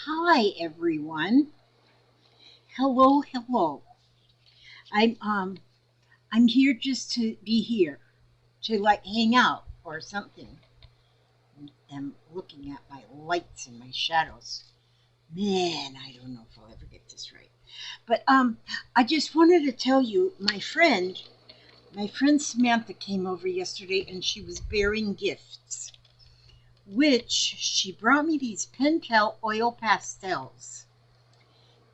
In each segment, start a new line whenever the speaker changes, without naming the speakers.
Hi everyone. Hello, hello. I'm here just to be here, to like hang out or something. I'm looking at my lights and my shadows. Man, I don't know if I'll ever get this right. But I just wanted to tell you my friend Samantha came over yesterday and she was bearing gifts, which she brought me these Pentel oil pastels.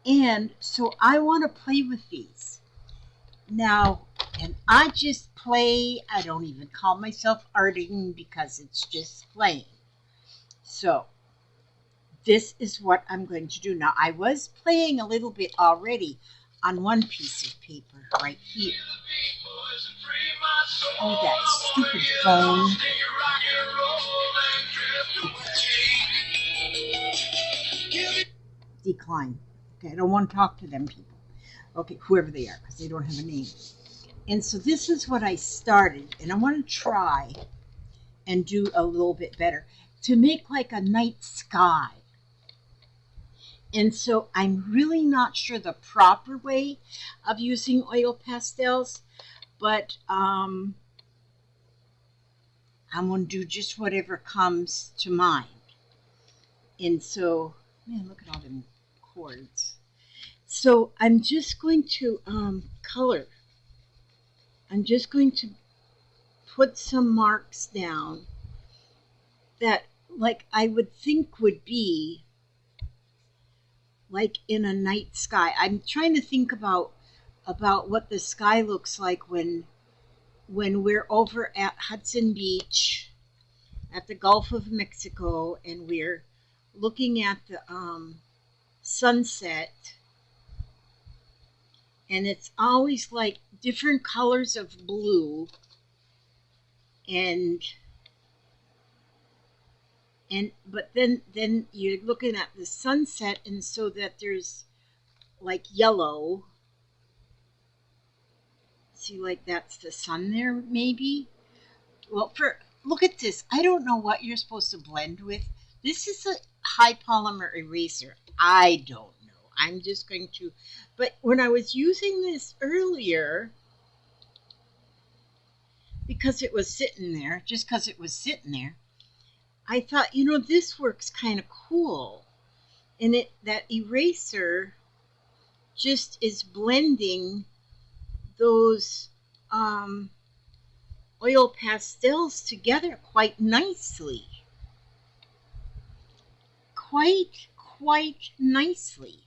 And so I want to play with these. Now, and I just play, I don't even call myself arting because it's just playing. So, this is what I'm going to do. Now, I was playing a little bit already on one piece of paper right here. Oh, that stupid phone. Decline. Okay, I don't want to talk to them people. Okay, whoever they are, because they don't have a name. And so this is what I started, and I want to try and do a little bit better to make like a night sky. And so I'm really not sure the proper way of using oil pastels, but I'm going to do just whatever comes to mind. And so, man, look at all them cords. So I'm just going to color. I'm just going to put some marks down that like I would think would be like in a night sky. I'm trying to think about what the sky looks like when we're over at Hudson Beach at the Gulf of Mexico and we're looking at the sunset, and it's always like different colors of blue and but then you're looking at the sunset, and so that there's like yellow. See, like that's the sun there, maybe. Well, for look at this. I don't know what you're supposed to blend with. This is a high polymer eraser. I don't know. I'm just going to. But when I was using this earlier, because it was sitting there, just because it was sitting there, I thought, this works kind of cool. And that eraser just is blending those oil pastels together quite nicely. Quite nicely.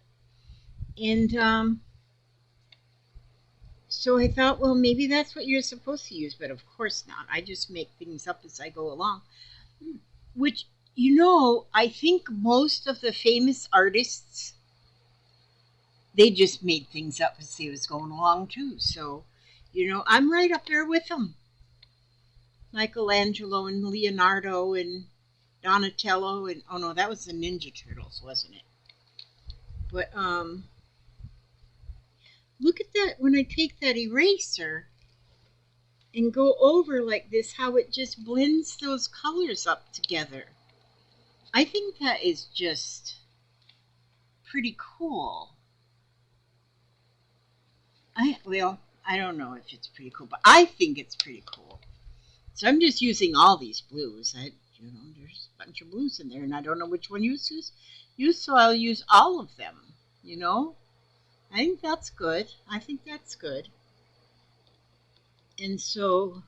And so I thought, well, maybe that's what you're supposed to use, but of course not. I just make things up as I go along. Which, I think most of the famous artists, they just made things up as they was going along too. So, I'm right up there with them. Michelangelo and Leonardo and Donatello and oh no, that was the Ninja Turtles, wasn't it? But look at that when I take that eraser and go over like this, how it just blends those colors up together. I think that is just pretty cool. I don't know if it's pretty cool, but I think it's pretty cool. So I'm just using all these blues. There's a bunch of blues in there, and I don't know which one you use, so I'll use all of them. I think that's good. And so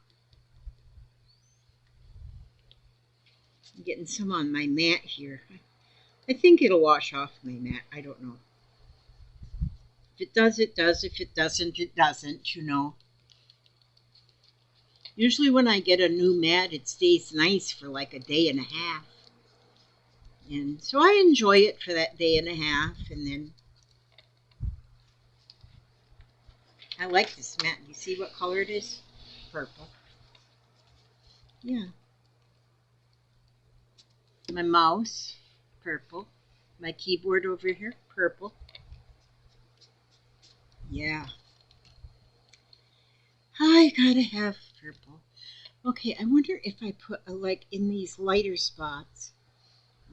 I'm getting some on my mat here. I think it'll wash off my mat. I don't know. If it does, it does. If it doesn't, it doesn't. Usually when I get a new mat, it stays nice for like a day and a half. And so I enjoy it for that day and a half. And then I like this mat. You see what color it is? Purple. Yeah. My mouse, purple. My keyboard over here, purple. Yeah. I gotta have purple. Okay, I wonder if I put like in these lighter spots.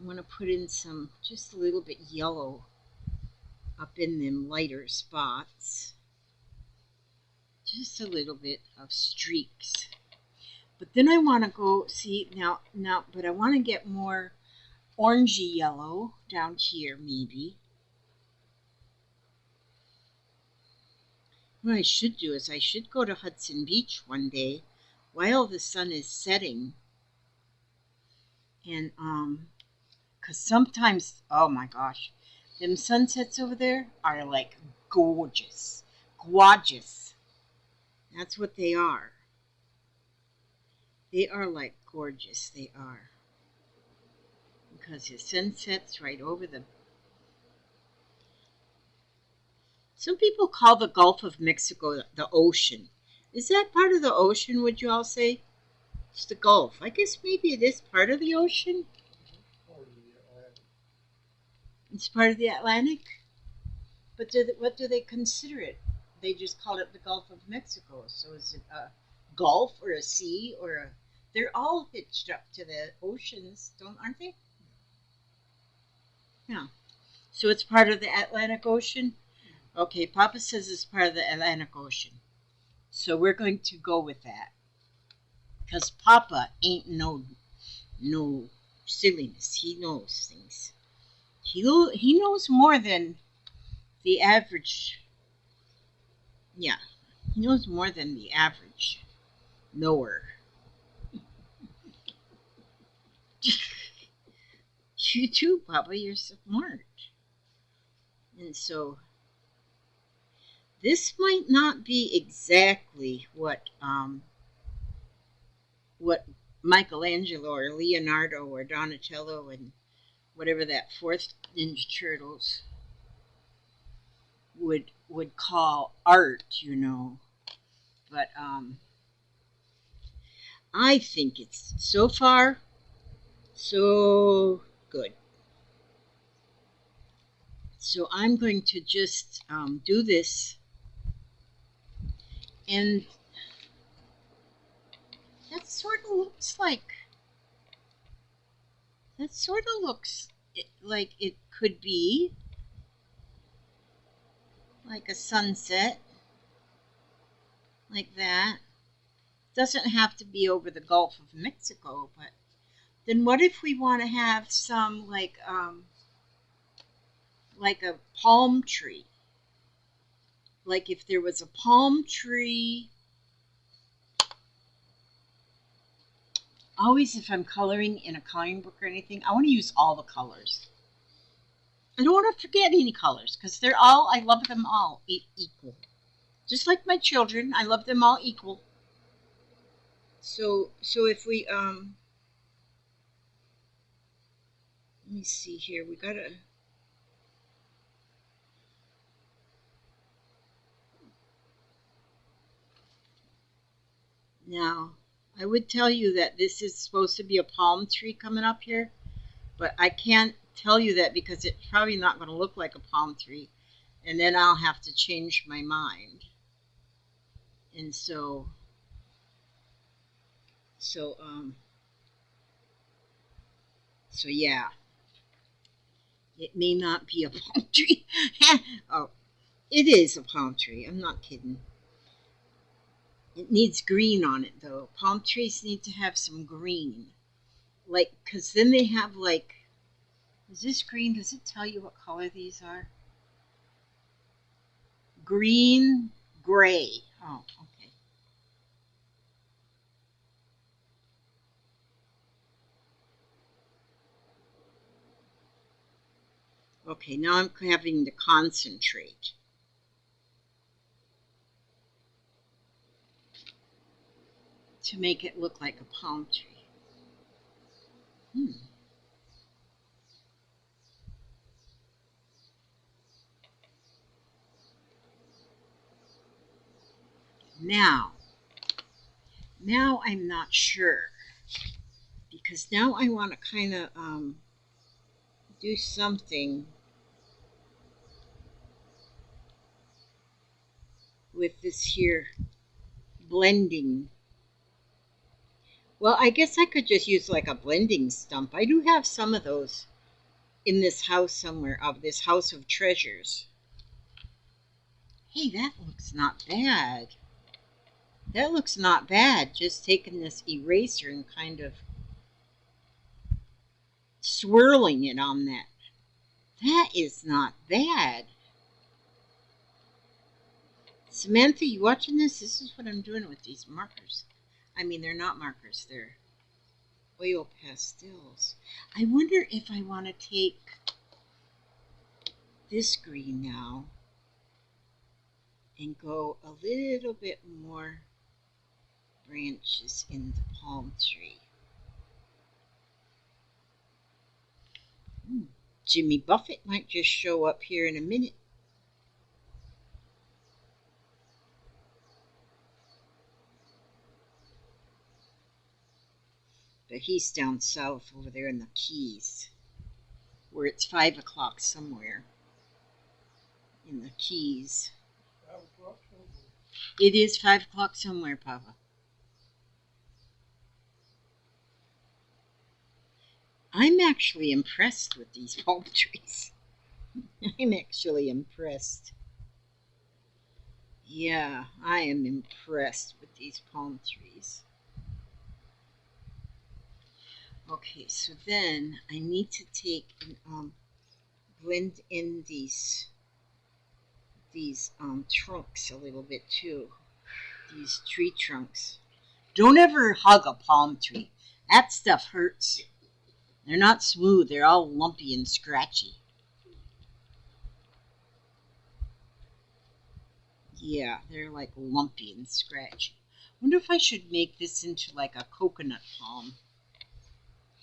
I'm going to put in some, just a little bit yellow up in them lighter spots. Just a little bit of streaks. But then I want to go, see, now, but I want to get more orangey yellow down here, maybe. What I should do is I should go to Hudson Beach one day while the sun is setting. And, because sometimes, oh my gosh, them sunsets over there are like gorgeous. Gorgeous. That's what they are. They are like gorgeous. They are. Because the sun sets right over them. Some people call the Gulf of Mexico the ocean. Is that part of the ocean, would you all say? It's the Gulf. I guess maybe it is part of the ocean. It's part of the Atlantic? But what do they consider it? They just call it the Gulf of Mexico. So is it a gulf or a sea or a... They're all hitched up to the oceans, aren't they? Yeah. So it's part of the Atlantic Ocean? Okay, Papa says it's part of the Atlantic Ocean. So we're going to go with that. Because Papa ain't no silliness. He knows things. He knows more than the average. Yeah, he knows more than the average knower. You too, Papa. You're smart. And so this might not be exactly what Michelangelo or Leonardo or Donatello and whatever that fourth Ninja Turtles would call art, you know. But I think it's so far so good. So I'm going to just do this, and that sort of looks like it could be like a sunset, like that. Doesn't have to be over the Gulf of Mexico, but then what if we want to have some like a palm tree? Like if there was a palm tree. Always, if I'm coloring in a coloring book or anything, I want to use all the colors. I don't want to forget any colors because I love them all equal. Just like my children, I love them all equal. So if we, let me see here, we gotta, now, I would tell you that this is supposed to be a palm tree coming up here, but I can't tell you that because it's probably not going to look like a palm tree, and then I'll have to change my mind. And so yeah, it may not be a palm tree. Oh, it is a palm tree. I'm not kidding. It needs green on it, though. Palm trees need to have some green. Like, because then they have, like, is this green? Does it tell you what color these are? Green, gray. Oh, okay. Okay, now I'm having to concentrate. To make it look like a palm tree. Now I'm not sure, because now I want to kind of do something with this here blending. Well, I guess I could just use like a blending stump. I do have some of those in this house somewhere, of this house of treasures. Hey, that looks not bad. That looks not bad. Just taking this eraser and kind of swirling it on that. That is not bad. Samantha, you watching this? This is what I'm doing with these markers. I mean, they're not markers. They're oil pastels. I wonder if I want to take this green now and go a little bit more branches in the palm tree. Jimmy Buffett might just show up here in a minute. But he's down south over there in the Keys, where it's 5 o'clock somewhere in the Keys.
5 o'clock somewhere.
It is 5 o'clock somewhere, Papa. I'm actually impressed with these palm trees. I'm actually impressed. Yeah, I am impressed with these palm trees. Okay, so then I need to take and blend in these trunks a little bit too. These tree trunks. Don't ever hug a palm tree. That stuff hurts. They're not smooth. They're all lumpy and scratchy. Yeah, they're like lumpy and scratchy. Wonder if I should make this into like a coconut palm.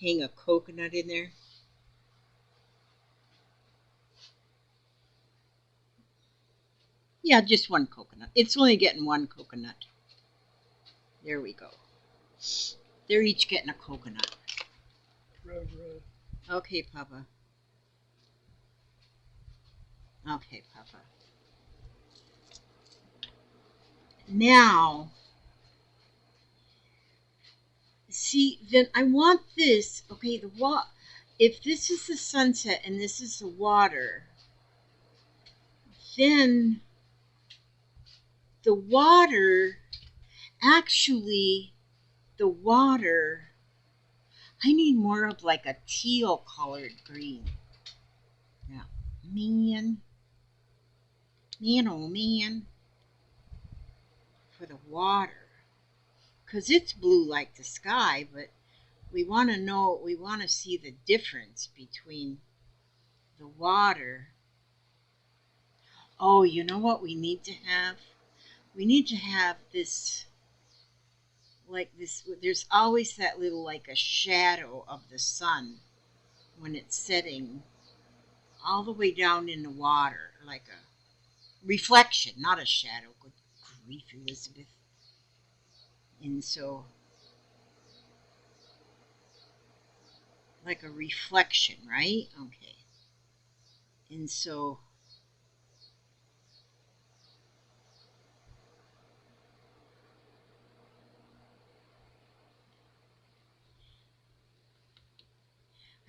Hang a coconut in there. Yeah, just one coconut. It's only getting one coconut. There we go. They're each getting a coconut.
Red.
Okay, Papa. Okay, Papa. Now, see, then I want this. Okay, if this is the sunset and this is the water, then the water, actually, the water, I need more of like a teal colored green. Yeah. Man, oh man, for the water. Because it's blue like the sky, but we want to see the difference between the water. Oh, you know what we need to have? We need to have this, like this, there's always that little, like a shadow of the sun when it's setting all the way down in the water, like a reflection, not a shadow. Good grief, Elizabeth. And so, like a reflection, right? Okay. And so,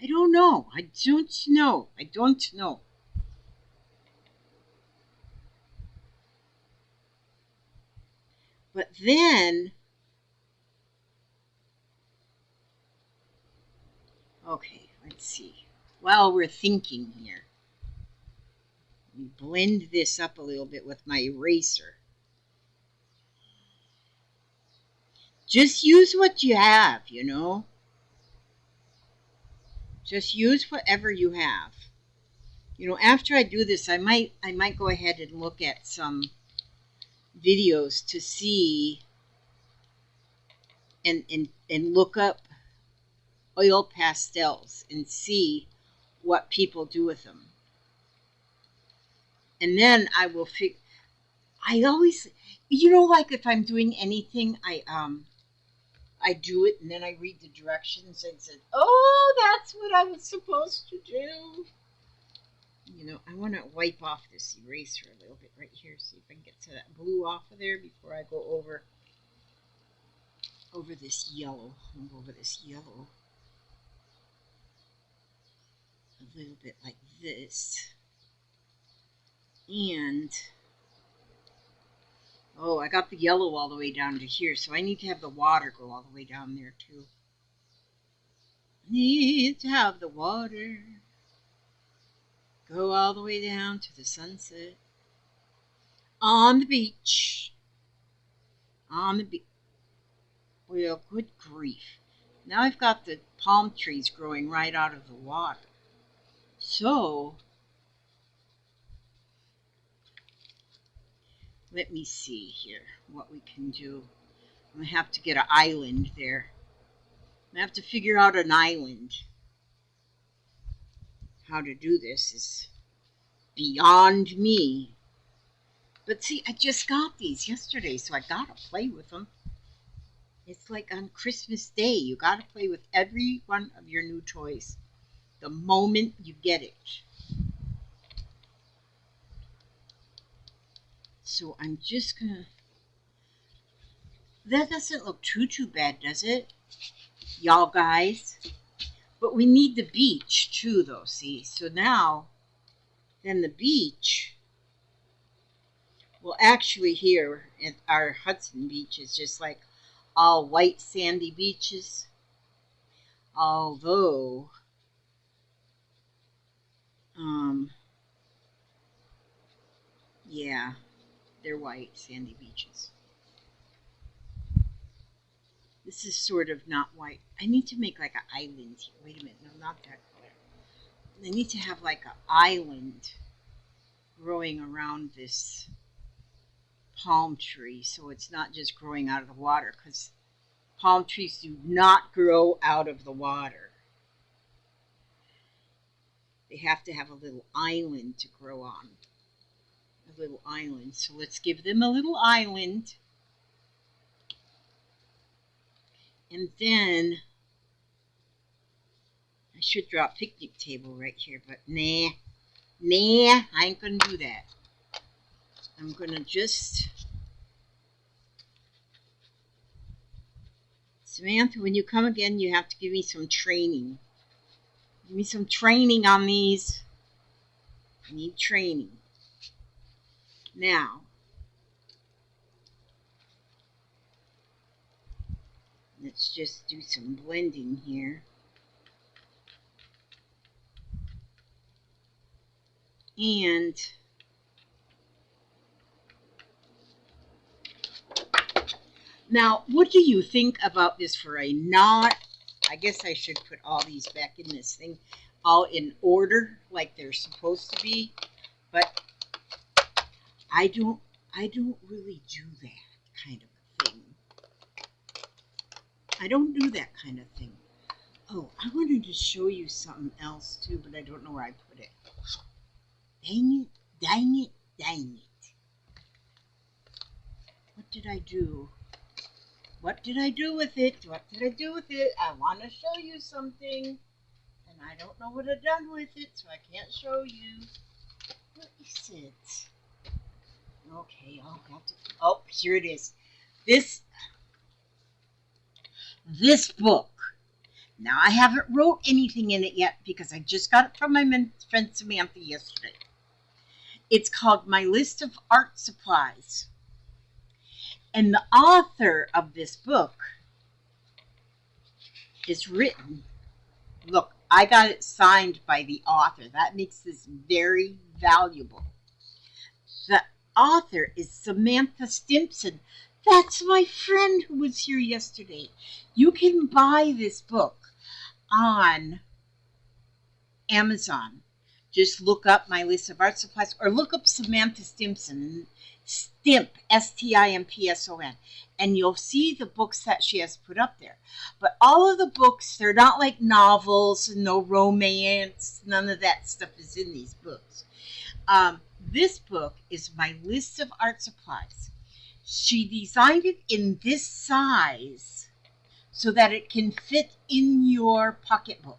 I don't know. I don't know. I don't know. But then, okay, let's see. While we're thinking here, blend this up a little bit with my eraser. Just use what you have, you know. Just use whatever you have. You know, after I do this, I might go ahead and look at some videos to see and look up oil pastels and see what people do with them. And then I will figure. I always, you know, like if I'm doing anything, I do it and then I read the directions and said, "Oh, that's what I was supposed to do." You know, I want to wipe off this eraser a little bit right here, see if I can get to that blue off of there before I go over this yellow. I'll go over this yellow. little bit like this. And, oh, I got the yellow all the way down to here, so I need to have the water go all the way down there too. Need to have the water go all the way down to the sunset. On the beach. On the beach. Well, good grief. Now I've got the palm trees growing right out of the water. So, let me see here what we can do. I'm going to have to get an island there. I'm going to have to figure out an island. How to do this is beyond me. But see, I just got these yesterday, so I got to play with them. It's like on Christmas Day. You got to play with every one of your new toys the moment you get it. So I'm just going to... That doesn't look too bad, does it? Y'all guys. But we need the beach too, though, see? So now, then the beach... Well, actually here at our Hudson Beach is just like all white sandy beaches. Although, yeah, they're white sandy beaches. This is sort of not white. I need to make like an island here. Wait a minute, no, not that color. I need to have like an island growing around this palm tree so it's not just growing out of the water, because palm trees do not grow out of the water. They have to have a little island to grow on. A little island. So let's give them a little island. And then I should draw a picnic table right here, but nah, I ain't gonna do that. I'm gonna just... Samantha, when you come again, you have to give me some training. Give me some training on these. I need training. Now, let's just do some blending here. And now, what do you think about this for a knot? I guess I should put all these back in this thing, all in order, like they're supposed to be. But I don't really do that kind of a thing. I don't do that kind of thing. Oh, I wanted to show you something else too, but I don't know where I put it. Dang it, dang it, dang it. What did I do? What did I do with it? What did I do with it? I want to show you something, and I don't know what I've done with it, so I can't show you. What is it? Okay, I'll have to... Oh, here it is. This book. Now, I haven't wrote anything in it yet because I just got it from my friend Samantha yesterday. It's called My List of Art Supplies. And the author of this book is written. Look, I got it signed by the author. That makes this very valuable. The author is Samantha Stimpson. That's my friend who was here yesterday. You can buy this book on Amazon. Just look up My List of Art Supplies or look up Samantha Stimpson. Stimp, S-T-I-M-P-S-O-N. And you'll see the books that she has put up there. But all of the books, they're not like novels, no romance, none of that stuff is in these books. This book is My List of Art Supplies. She designed it in this size so that it can fit in your pocketbook.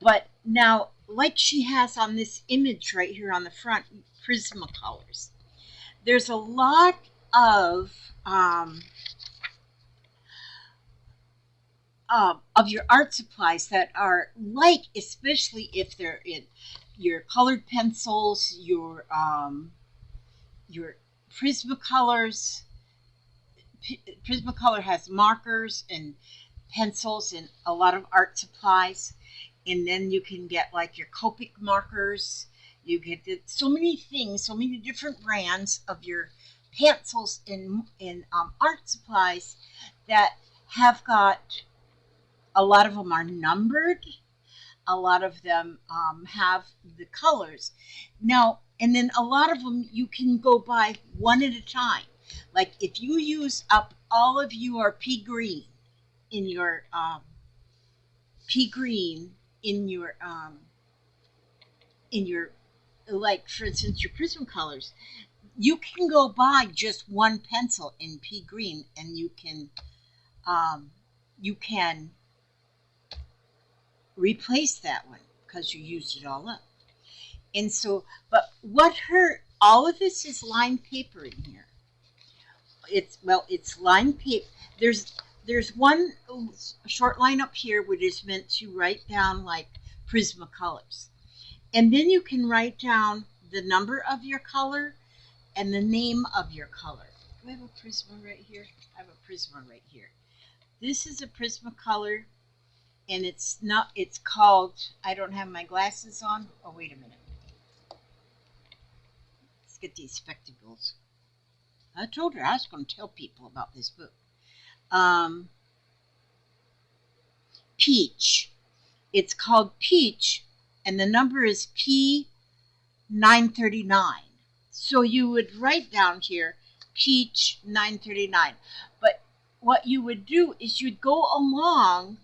But now, like she has on this image right here on the front, Prismacolors. There's a lot of of your art supplies that are like, especially if they're in your colored pencils, your Prismacolors. Prismacolor has markers and pencils and a lot of art supplies. And then you can get like your Copic markers. You get so many things, so many different brands of your pencils and art supplies that have got, a lot of them are numbered. A lot of them have the colors. Now, and then a lot of them you can go by one at a time. Like if you use up all of your in your pea green in your, like for instance your Prismacolors, you can go buy just one pencil in pea green and um, you can replace that one because you used it all up. And so, but what her, all of this is lined paper in here. It's lined paper. There's one short line up here which is meant to write down like Prismacolors. And then you can write down the number of your color and the name of your color. Do I have a Prisma right here? I have a Prisma right here. This is a Prismacolor, and it's not, it's called, I don't have my glasses on. Oh, wait a minute. Let's get these spectacles. I told her I was going to tell people about this book. Peach. It's called Peach, and the number is P939. So you would write down here Peach 939. But what you would do is you'd go along,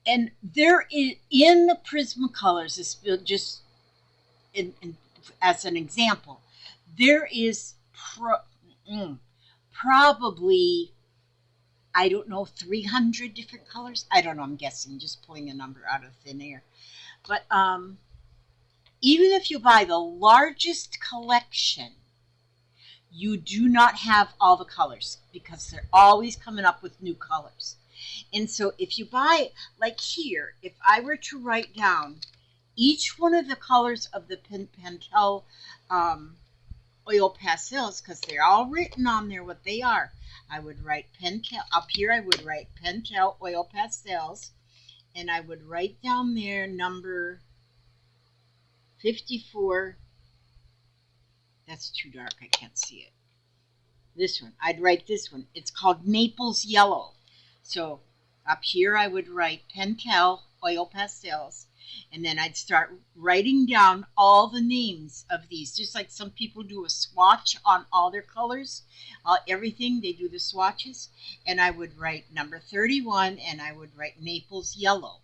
and there is in the Prismacolors, just as an example, there is probably, I don't know, 300 different colors. I don't know, I'm guessing, just pulling a number out of thin air. But even if you buy the largest collection, you do not have all the colors because they're always coming up with new colors. And so if you buy, like here, if I were to write down each one of the colors of the Pentel Oil Pastels, because they're all written on there what they are, I would write Pentel, up here I would write Pentel Oil Pastels, and I would write down there number 54. That's too dark, I can't see it. This one, I'd write this one. It's called Naples Yellow. So up here I would write Pentel Oil Pastels, and then I'd start writing down all the names of these, just like some people do a swatch on all their colors, everything, they do the swatches. And I would write number 31, and I would write Naples Yellow.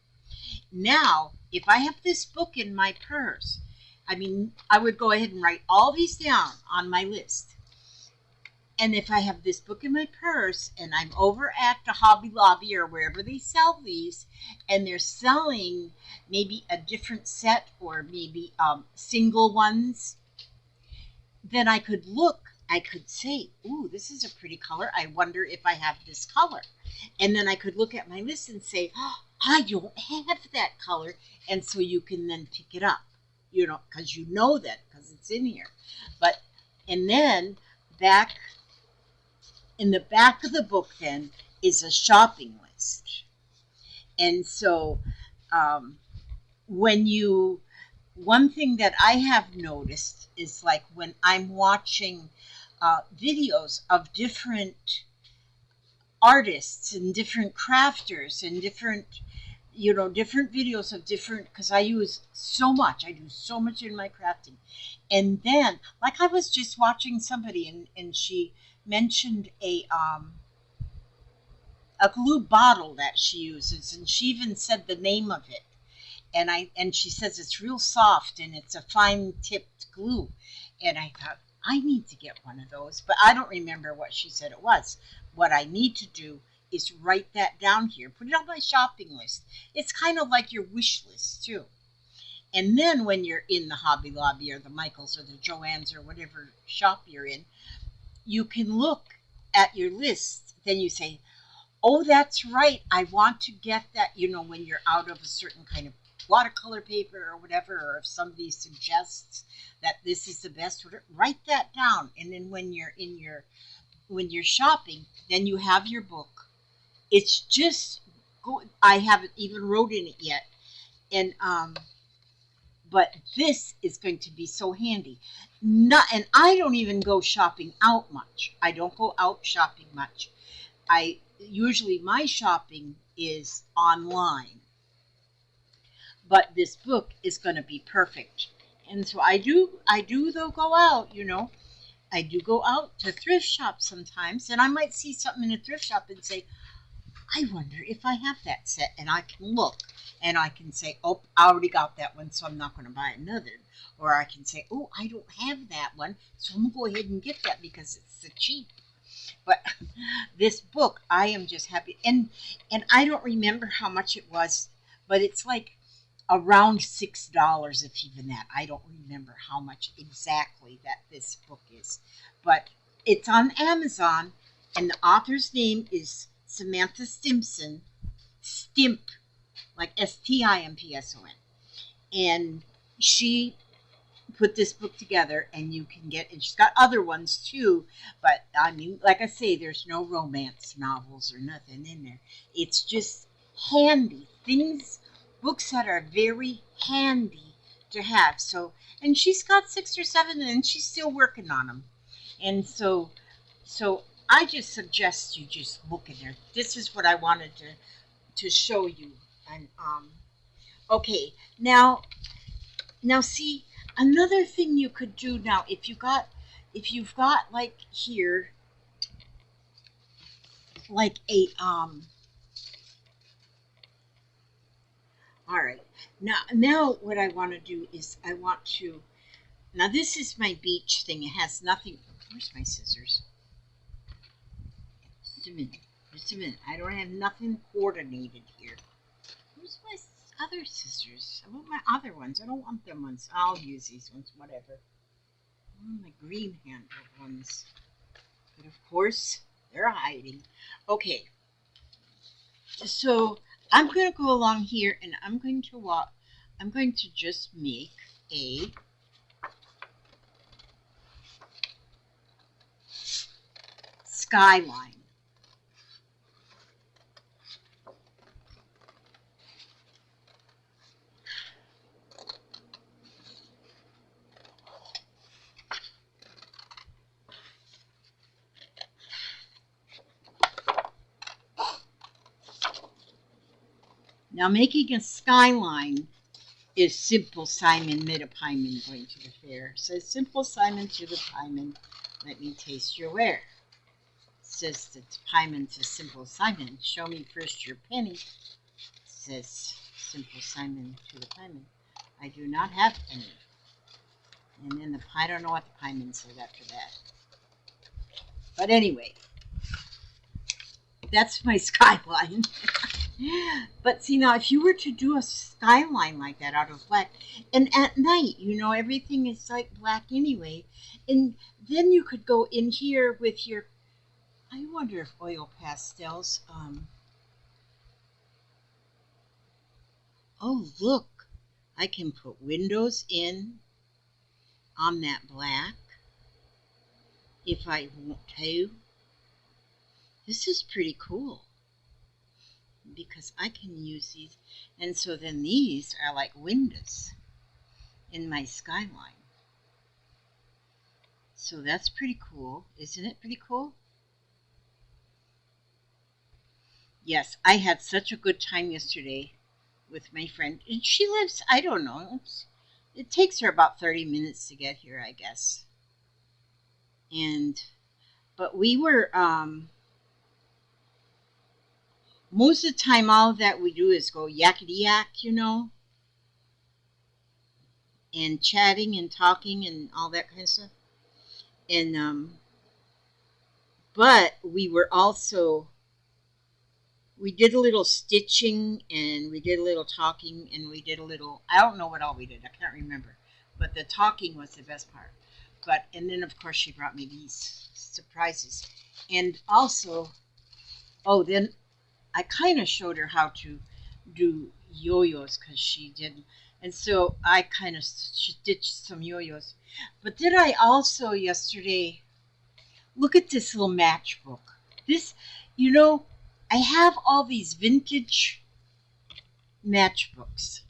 Now, if I have this book in my purse, I mean, I would go ahead and write all these down on my list. And if I have this book in my purse and I'm over at the Hobby Lobby or wherever they sell these, and they're selling maybe a different set or maybe single ones, then I could look, I could say, ooh, this is a pretty color. I wonder if I have this color. And then I could look at my list and say, oh, I don't have that color. And so you can then pick it up, you know, because you know that because it's in here. But, and then back in the back of the book then is a shopping list. And so when you, one thing that I have noticed is like when I'm watching videos of different artists and different crafters and different, you know, different videos of different, because I use so much, I do so much in my crafting. And then, like I was just watching somebody and she mentioned a glue bottle that she uses, and she even said the name of it. And she says it's real soft and it's a fine tipped glue. And I thought, I need to get one of those, but I don't remember what she said it was. What I need to do is write that down here, put it on my shopping list. It's kind of like your wish list too. And then when you're in the Hobby Lobby or the Michaels or the Joann's or whatever shop you're in, you can look at your list. Then you say, Oh, that's right. I want to get that, when you're out of a certain kind of watercolor paper or whatever, or if somebody suggests that this is the best, write that down. And then when you're shopping, then you have your book. It's just I haven't even wrote in it yet. And but this is going to be so handy. Not, and I don't even go shopping out much. I don't go out shopping much. I usually my shopping is online, but this book is going to be perfect. And so I do though go out, I do go out to thrift shops sometimes, and I might see something in a thrift shop and say, I wonder if I have that set, and I can look and I can say, oh, I already got that one, so I'm not going to buy another. Or I can say, oh, I don't have that one, so I'm going to go ahead and get that because it's so cheap. But this book, I am just happy, and I don't remember how much it was, but it's like around $6, if even that. I don't remember how much exactly that this book is, but it's on Amazon, and the author's name is Samantha Stimpson, Stimp, like Stimpson, and she put this book together, and you can get, and she's got other ones too, but I mean, like I say, there's no romance novels or nothing in there. It's just handy things, books that are very handy to have. So, and she's got 6 or 7, and she's still working on them. And so I just suggest you just look in there. This is what I wanted to show you. And okay, now see, another thing you could do now, if you've got like here, like a all right. Now what I want to do is I want to, now this is my beach thing. It has nothing. Where's my scissors? Just a minute. Just a minute. I don't have nothing coordinated here. Where's my other scissors? I want my other ones. I don't want them ones. I'll use these ones, whatever. Oh, my green handled ones. But of course, they're hiding. Okay, so I'm going to go along here, and I'm going to walk. I'm going to just make a skyline. Now, making a skyline is Simple Simon made a pieman going to the fair. Says Simple Simon to the pieman, let me taste your ware. Says the pieman to Simple Simon, show me first your penny. Says Simple Simon to the pieman, I do not have any. And then I don't know what the pieman said after that. But anyway, that's my skyline. But see, now if you were to do a skyline like that out of black, and at night, everything is like black anyway, and then you could go in here with your, I wonder if Oil Pastels, oh look, I can put windows in on that black if I want to. This is pretty cool, because I can use these, and so then these are like windows in my skyline. So that's pretty cool, isn't it pretty cool? Yes, I had such a good time yesterday with my friend, and she lives, I don't know, it takes her about 30 minutes to get here, I guess. And but we were most of the time, all that we do is go yakety yak, and chatting and talking and all that kind of stuff. And but we did a little stitching, and we did a little talking, and we did a little, I don't know what all we did, I can't remember, but the talking was the best part. But and then of course she brought me these surprises, and also, oh, then I kind of showed her how to do yo-yos because she didn't. And so I kind of stitched some yo-yos. But then I also yesterday, look at this little matchbook. This, you know, I have all these vintage matchbooks.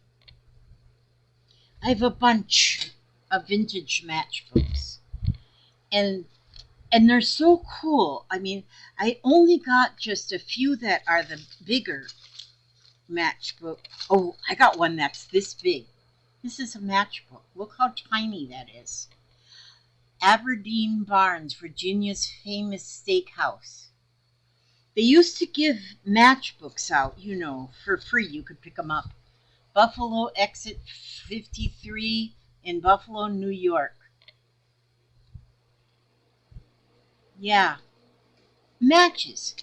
I have a bunch of vintage matchbooks. And they're so cool. I mean, I only got just a few that are the bigger matchbook. Oh, I got one that's this big. This is a matchbook. Look how tiny that is. Aberdeen Barns, Virginia's famous steakhouse. They used to give matchbooks out, you know, for free. You could pick them up. Buffalo Exit 53 in Buffalo, New York. Yeah, matches.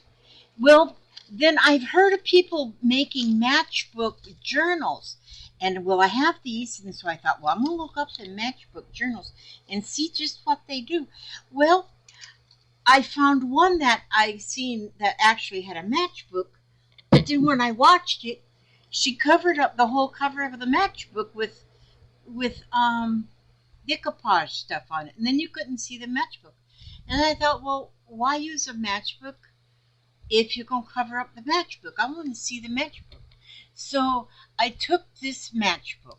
Well, then I've heard of people making matchbook journals. And well, I have these, and so I thought, well, I'm going to look up the matchbook journals and see just what they do. Well, I found one that I seen that actually had a matchbook, but then when I watched it, she covered up the whole cover of the matchbook with decoupage stuff on it, and then you couldn't see the matchbook. And I thought, well, why use a matchbook if you're going to cover up the matchbook? I want to see the matchbook. So I took this matchbook.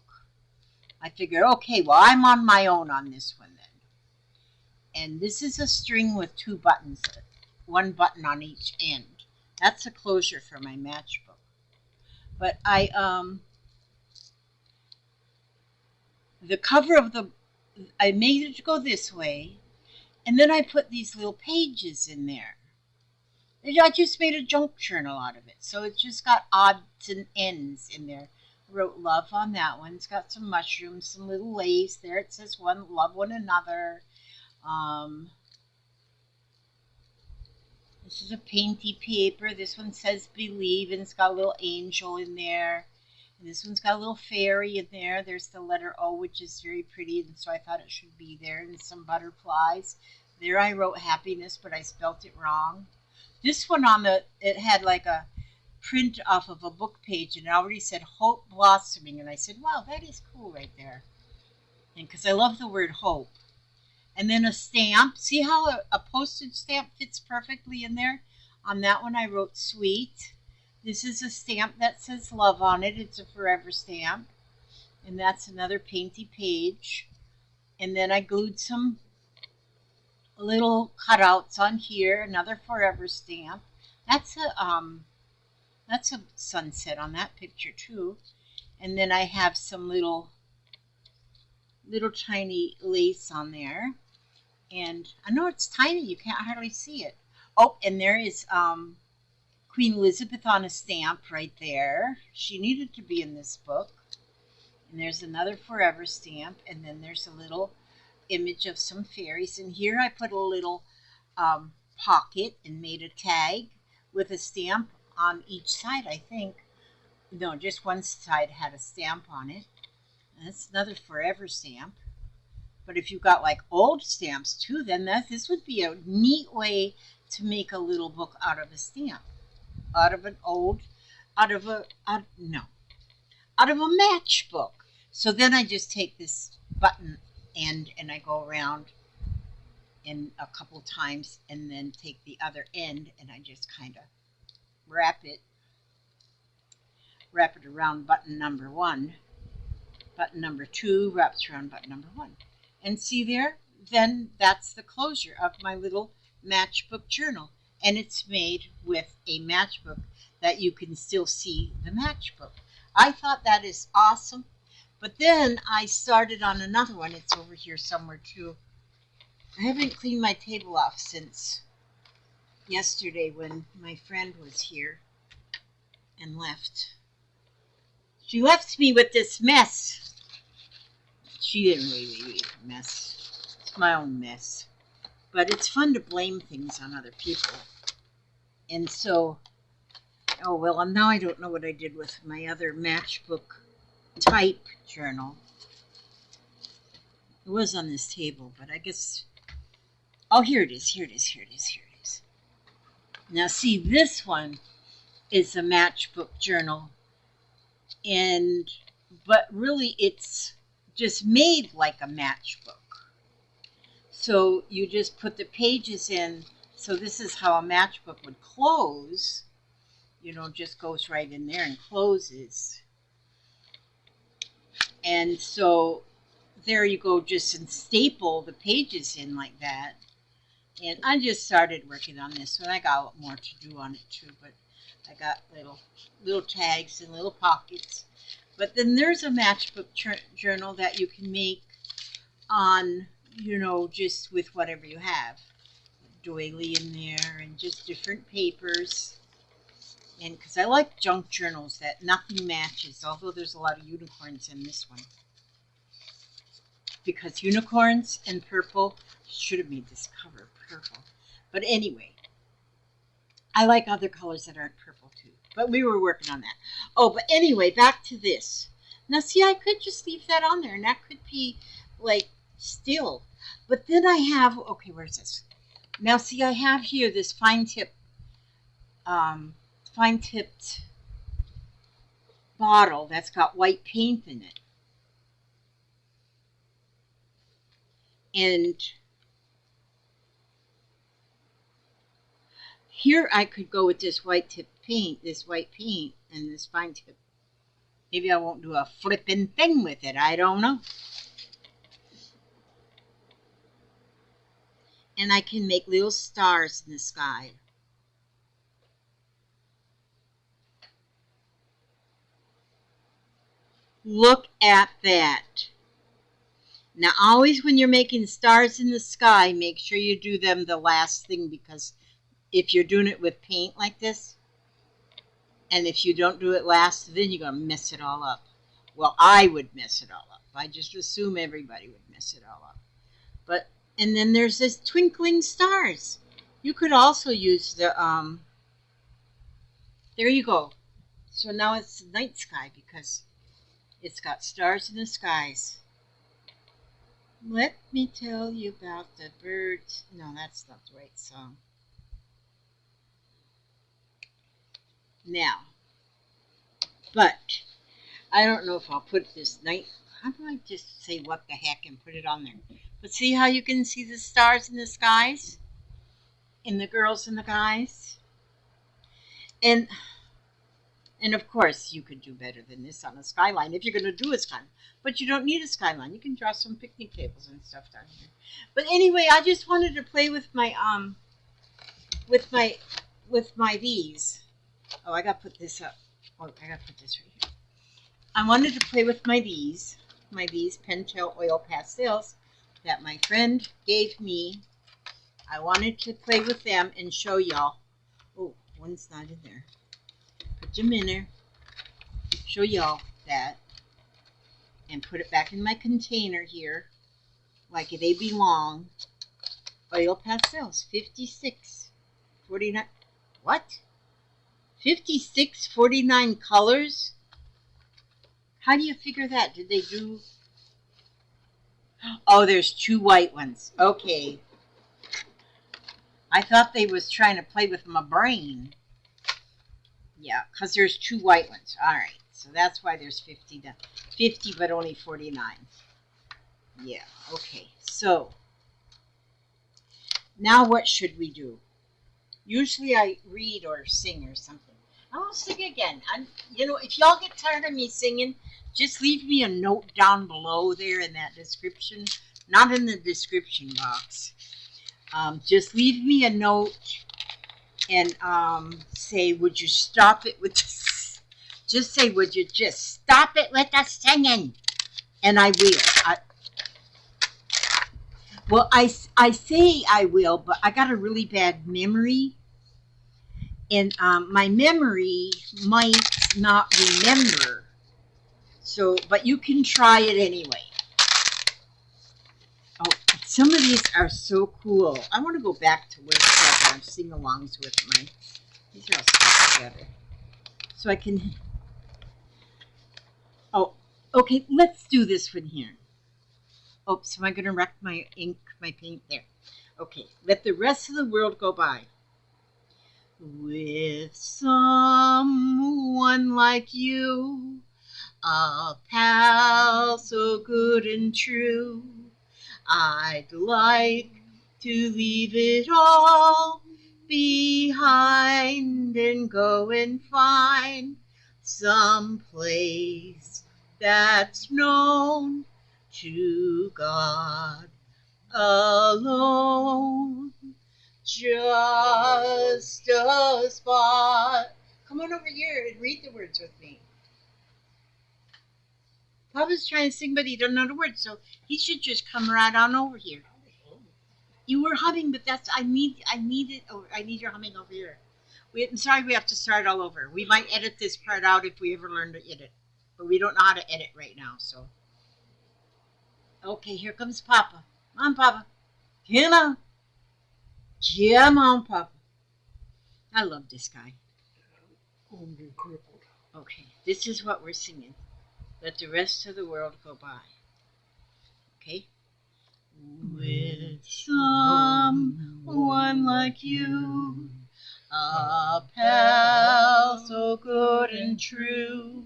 I figured, okay, well, I'm on my own on this one then. And this is a string with 2 buttons, 1 button on each end. That's a closure for my matchbook. But the cover of I made it go this way, and then I put these little pages in there. I just made a junk journal out of it. So it's just got odds and ends in there. I wrote love on that one. It's got some mushrooms, some little lace. There it says love one another. This is a painty paper. This one says believe, and it's got a little angel in there. And this one's got a little fairy in there. There's the letter O, which is very pretty, and so I thought it should be there. And some butterflies. There I wrote happiness, but I spelt it wrong. This one it had like a print off of a book page, and it already said hope blossoming. And I said, wow, that is cool right there. And because I love the word hope. And then a stamp. See how a postage stamp fits perfectly in there? On that one I wrote sweet. This is a stamp that says love on it. It's a forever stamp. And that's another painty page. And then I glued some little cutouts on here. Another forever stamp. That's a sunset on that picture too. And then I have some little tiny lace on there. And I know it's tiny, you can't hardly see it. Oh, and there is Queen Elizabeth on a stamp right there. She needed to be in this book. And there's another forever stamp, and then there's a little image of some fairies. And here I put a little pocket and made a tag with a stamp on each side, I think. No, just one side had a stamp on it. And that's another forever stamp. But if you've got like old stamps too, then this would be a neat way to make a little book out of a stamp. Out of a matchbook. So then I just take this button end and I go around in a couple times and then take the other end and I just kind of wrap it around button number 1. Button number 2 wraps around button number 1. And see there? Then that's the closure of my little matchbook journal. And it's made with a matchbook that you can still see the matchbook. I thought that is awesome. But then I started on another one. It's over here somewhere too. I haven't cleaned my table off since yesterday when my friend was here and left. She left me with this mess. She didn't really leave a mess. It's my own mess. But it's fun to blame things on other people. And so, oh well, now I don't know what I did with my other matchbook type journal. It was on this table, but I guess, oh, here it is. Now see, this one is a matchbook journal, and but really it's just made like a matchbook. So you just put the pages in. So this is how a matchbook would close. You know, just goes right in there and closes. And so there you go, just and staple the pages in like that. And I just started working on this one. I got a lot more to do on it too, but I got little tags and little pockets. But then there's a matchbook journal that you can make on, you know, just with whatever you have. Doily in there and just different papers. And because I like junk journals that nothing matches, although there's a lot of unicorns in this one. Because unicorns and purple, should have made this cover purple. But anyway, I like other colors that aren't purple too. But we were working on that. Oh, but anyway, back to this. Now see, I could just leave that on there and that could be like still. But then I have, okay, where's this? Now see, I have here this fine-tipped bottle that's got white paint in it. And here I could go with this white paint, and this fine tip. Maybe I won't do a flippin' thing with it. I don't know. And I can make little stars in the sky. Look at that. Now, always when you're making stars in the sky, make sure you do them the last thing, because if you're doing it with paint like this, and if you don't do it last, then you're going to mess it all up. Well, I would mess it all up. I just assume everybody would mess it all up. But, and then there's this twinkling stars. You could also use the, there you go. So now it's night sky because it's got stars in the skies. Let me tell you about the birds. No, that's not the right song. Now, but I don't know if I'll put this night. How do I just say what the heck and put it on there? But see how you can see the stars in the skies? And the girls and the guys? And of course, you could do better than this on a skyline if you're going to do a skyline. But you don't need a skyline. You can draw some picnic tables and stuff down here. But anyway, I just wanted to play with my these. Oh, I got to put this up. Oh, I got to put this right here. I wanted to play with my these Pentel Oil Pastels that my friend gave me. I wanted to play with them and show y'all. Oh, one's not in there. Put them in there. Show y'all that. And put it back in my container here like they belong. Oil Pastels, 56.49. What? 56.49 colors? How do you figure that? Did they do... Oh, there's 2 white ones. Okay. I thought they was trying to play with my brain. Yeah, because there's 2 white ones. All right. So that's why there's 50 but only 49. Yeah, okay. So now what should we do? Usually I read or sing or something. I will sing again. You know, if y'all get tired of me singing, just leave me a note down below there in that description. Not in the description box. Just leave me a note and say, would you stop it with this? Just say, would you just stop it with the singing? And I will. Well, I say I will, but I got a really bad memory. And my memory might not remember. So, but you can try it anyway. Oh, some of these are so cool. I want to go back to where it's like sing-alongs with my... These are all stuck together. So I can... Oh, okay, let's do this one here. Oops, am I going to wreck my ink, my paint there? Okay, let the rest of the world go by. With someone like you, a pal so good and true, I'd like to leave it all behind and go and find some place that's known to God alone. Just a spot. Come on over here and read the words with me. Papa's trying to sing, but he doesn't know the words, so he should just come right on over here. You were humming, but that's I need it. Oh, I need your humming over here. I'm sorry, we have to start all over. We might edit this part out if we ever learn to edit, but we don't know how to edit right now. So, okay, here comes Papa. Come on, Papa. Come on, come on, Papa. I love this guy.
Owned and crippled.
Okay, this is what we're singing. Let the rest of the world go by. Okay? With someone like you, a pal so good and true,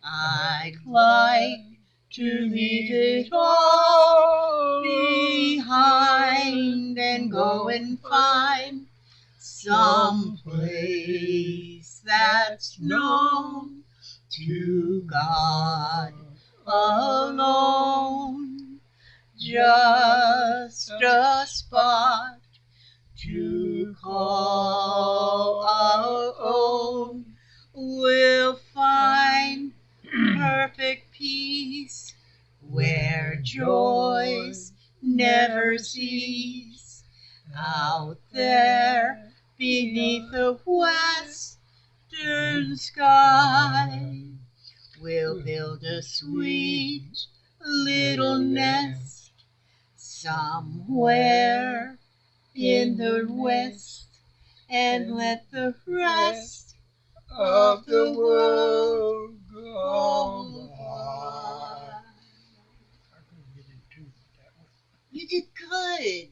I'd like to leave it all behind and go and find some place that's known to God alone. Just a spot to call our own. We'll find perfect peace where joys never cease. Out there beneath the western sky, we'll build a sweet little nest somewhere in the west, and let the rest of the world go by.
I couldn't get into it that way.
You did good.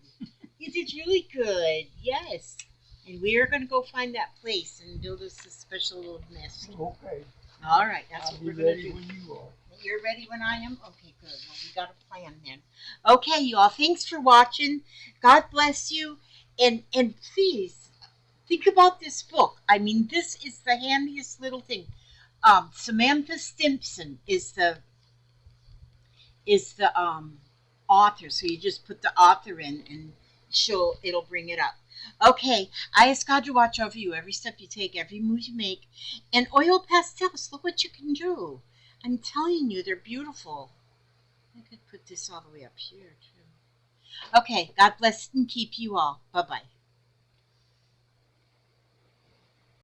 You did really good. Yes. And we are going to go find that place and build us a special little nest.
Okay.
All right, that's
I'll
what
be
we're going
ready
to do.
when you are.
You're ready when I am? Okay, good. Well, we got a plan then. Okay, you all. Thanks for watching. God bless you. And please think about this book. I mean, this is the handiest little thing. Samantha Stimpson is the author. So you just put the author in and it'll bring it up. Okay, I ask God to watch over you every step you take, every move you make. And Oil Pastels, look what you can do. I'm telling you, they're beautiful. I could put this all the way up here, too. Okay, God bless and keep you all. Bye-bye.